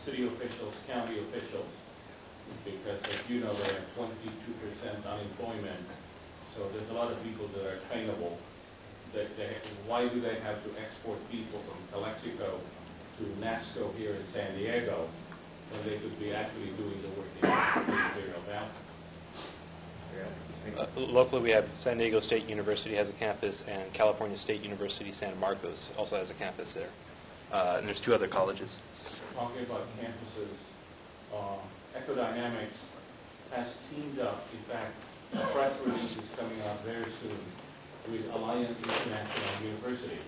city officials, county officials, because as you know, they have 22% unemployment. So there's a lot of people that are trainable. Why do they have to export people from Calexico to NASCO here in San Diego when they could be actually doing the work in Imperial Valley? Locally, we have San Diego State University has a campus, and California State University San Marcos also has a campus there. And there's 2 other colleges. Talking about campuses, Ecodynamics has teamed up. In fact, a press release is coming out very soon with Alliance International University.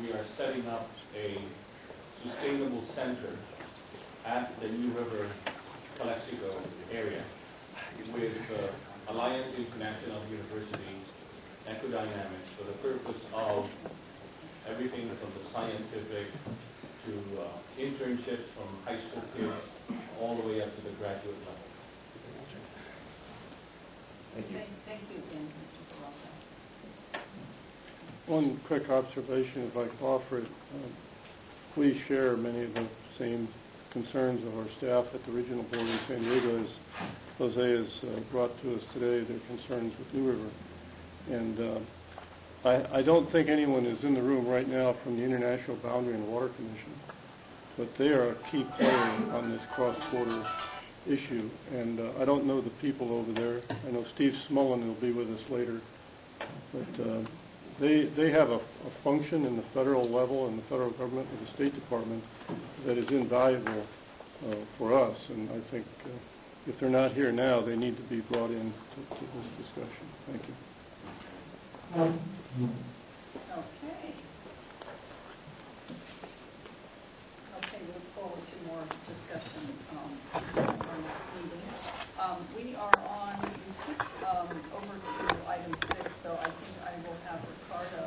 We are setting up a sustainable center at the New River, Calexico area with Alliance International University, Ecodynamics, for the purpose of everything from the scientific to internships from high school kids all the way up to the graduate level. Thank you. Thank you again, Mr. Peralta. One quick observation, if I could offer it. Please share many of the same concerns of our staff at the Regional Board in San Diego as Jose has brought to us today, their concerns with New River. And I don't think anyone is in the room right now from the International Boundary and Water Commission, but they are a key player on this cross-border issue. And I don't know the people over there. I know Steve Smullen will be with us later. But they have a function in the federal level and the federal government and the State Department that is invaluable for us. And I think if they're not here now, they need to be brought in to this discussion. Thank you. Okay. Okay, we look forward to more discussion at our next meeting. We are on, we skipped over to item 6, so I think I will have Ricardo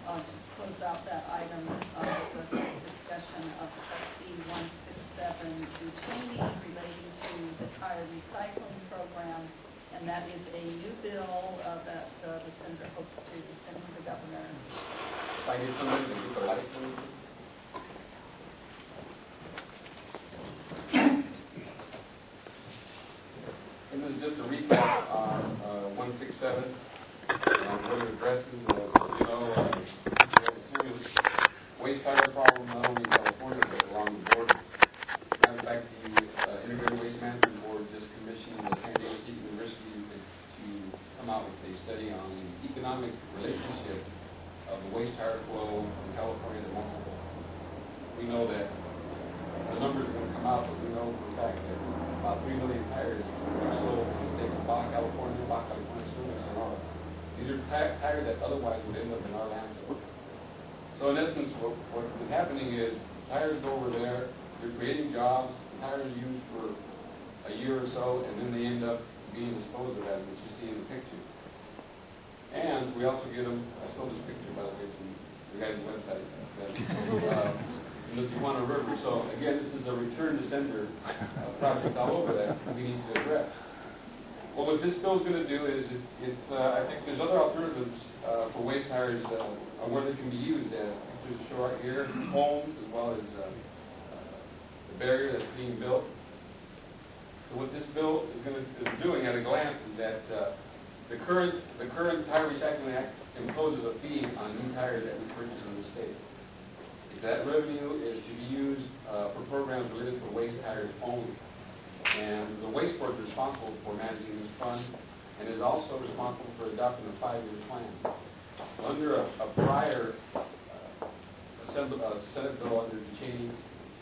just close out that item with a discussion of SB 167 Ducheney relating to the tire recycling program. And that is a new bill that the Senator hopes to send to the Governor. And this is just a recap on 167. What it addresses, we have a serious waste tire problem not only in California but along the border. Matter of fact, the Integrated Waste Management Board just commissioned the San Diego State University to come out with a study on the economic relationship of the waste tire flow from California to Mexico. We know that the numbers are going to come out, but we know for a fact that about 3 million tires are sold in the state of Baja California, Sonora. These are tires that otherwise would end up in our landfill. So in essence, what is happening is tires go over there, they're creating jobs, the tires are used for a year or so, and then they end up being disposed of, as you see in the picture. And we also get them, I stole this picture by the way from the guy's website, in the Tijuana River. So again, this is a return to sender project all over that we need to address. Well, what this bill is going to do is I think there's other alternatives for waste tires on where they can be used, as pictures show right here, homes as well as the barrier that's being built. So what this bill is doing at a glance is that the current Tire Recycling Act imposes a fee on new tires that we purchase in the state. That revenue is to be used for programs related to waste tires only. And the waste board is responsible for managing this fund and is also responsible for adopting a 5-year plan. So under a prior Senate bill under Ducheney,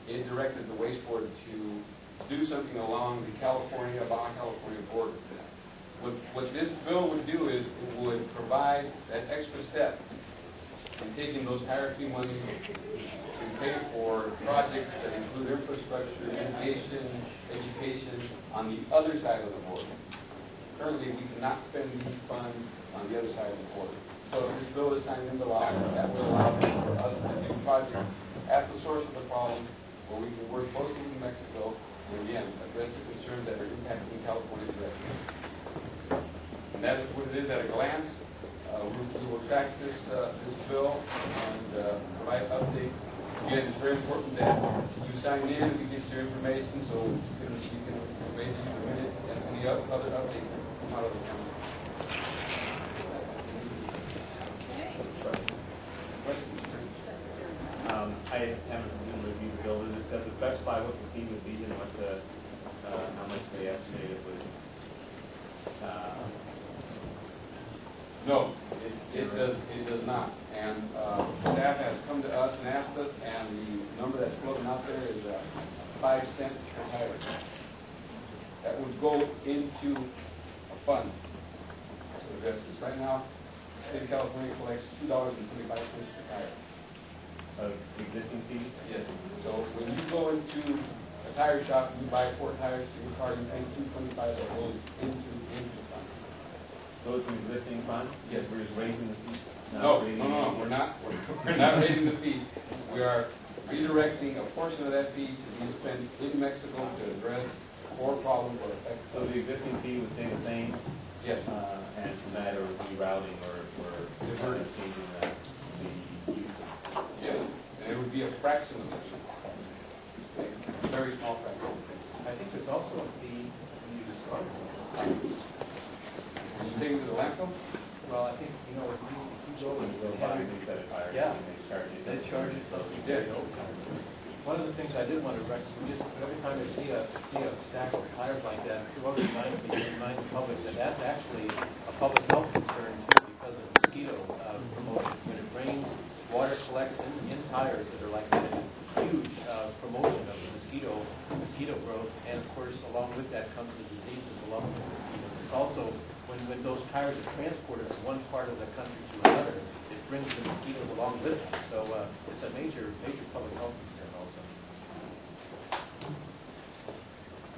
it directed the waste board to do something along the Baja California border. What this bill would do is it would provide that extra step in taking those tire fee money to pay for projects that include infrastructure, innovation, education on the other side of the border. Currently, we cannot spend these funds on the other side of the border. So if this bill is signed into law, that will allow for us to do projects at the source of the problem, where we can work closely with Mexico and again address the concerns that are impacting California directly. And that is what it is at a glance. We will track this bill and provide updates again, it's very important that you sign in, we get your information, so you can wait to the minutes and any other updates that come out of the county. I haven't even reviewed the bill. Does it specify what the fee would be and what the, how much they estimate it would? No, it does not. And staff has come to us and asked us, and the number that's floating out there is 5 cents per tire. That would go into a fund to address this. Right now, the state of California collects $2.25 per tire. Of existing fees? Yes. So when you go into a tire shop, you buy 4 tires to your car, you pay $2.25 that goes into the fund. So it's an existing fund? Yes. We're just raising the fee? No, we're not. We're not raising the fee. We are redirecting a portion of that fee to be spent in Mexico to address core problems that affect. So the existing fee would stay the same? Yes. And it's a matter of rerouting or changing the use of. Yes. And it would be a fraction of the fee. A very small fraction. I think there's also a fee when you discard it. When you take it to the landfill? Well, I think, you know, if you go and you go buy a new set of tires, Yeah. they charge you something. Yeah. One of the things I did want to recommend, just every time I see a stack of tires like that, it always reminds the public that that's actually a public health concern too, because of mosquito promotion. When it rains, water collects in tires that are like that. It's a huge promotion of mosquito growth, and of course, along with that comes the diseases along with the mosquitoes. It's also when those tires are transported from one part of the country to another, it brings the mosquitoes along with it. So it's a major public health concern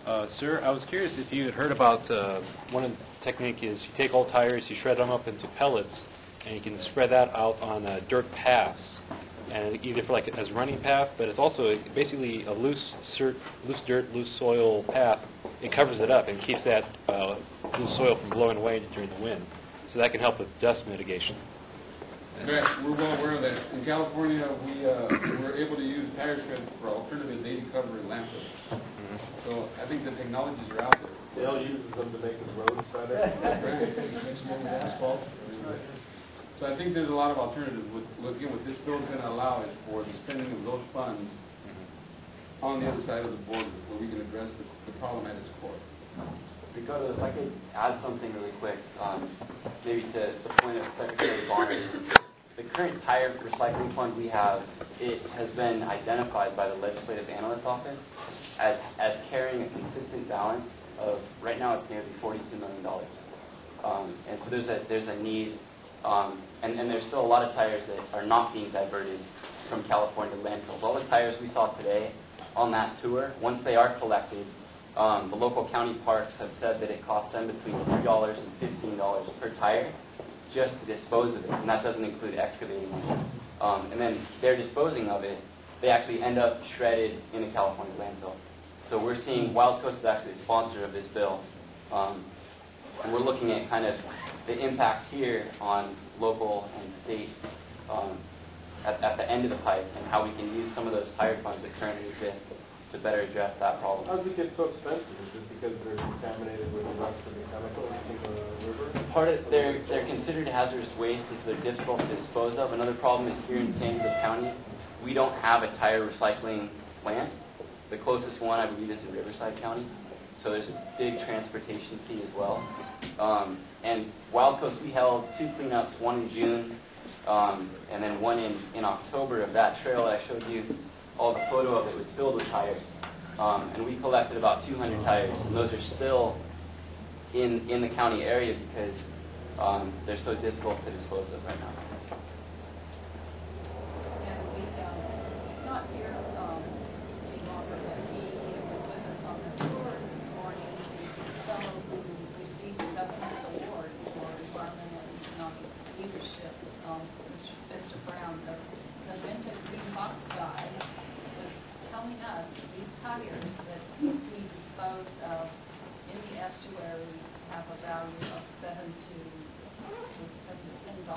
also. Sir, I was curious if you had heard about one of the technique is you take old tires, you shred them up into pellets, and you can spread that out on dirt paths, and either for like as a running path, but it's also basically a loose dirt, loose soil path. It covers it up and keeps that loose soil from blowing away during the wind. So that can help with dust mitigation. Correct. We're well aware of that. In California, we were able to use tire shred for alternative daily cover in landfills. So I think the technologies are out there. Dale uses them to make his roads better. Makes more asphalt. So I think there's a lot of alternatives. What this bill is going to allow is for the spending of those funds on the other side of the border, where we can address the problem at its core. Ricardo, if I could add something really quick, maybe to the point of Secretary Bonner. The current tire recycling fund we have, it has been identified by the Legislative Analyst Office as carrying a consistent balance of, right now it's nearly $42 million. And so there's a need, and there's still a lot of tires that are not being diverted from California landfills. All the tires we saw today on that tour, once they are collected, the local county parks have said that it costs them between $3 and $15 per tire just to dispose of it, and that doesn't include excavating it. And then they're disposing of it, they actually end up shredded in a California landfill. So we're seeing Wild Coast is actually a sponsor of this bill, and we're looking at kind of the impacts here on local and state at the end of the pipe, and how we can use some of those tire funds that currently exist to better address that problem. How does it get so expensive? Is it because they're contaminated with the rest of the chemicals in the river? Part of they're considered hazardous waste, and so they're difficult to dispose of. Another problem is here in San Diego County, we don't have a tire recycling plant. The closest one, I believe, is in Riverside County. So there's a big transportation fee as well. And Wild Coast, we held 2 cleanups, one in June, and then one in October of that trail I showed you. All the photo of it was filled with tires. And we collected about 200 tires, and those are still in the county area because they're so difficult to dispose of right now. And he's not here any longer, but he was with us on the tour this morning. The fellow who received the Government's Award for Environmental and Economic Leadership, Mr. Spencer Brown, the Vintage Green Box guy, was telling us that these tires that we disposed of in the estuary have a value of $7 to $10.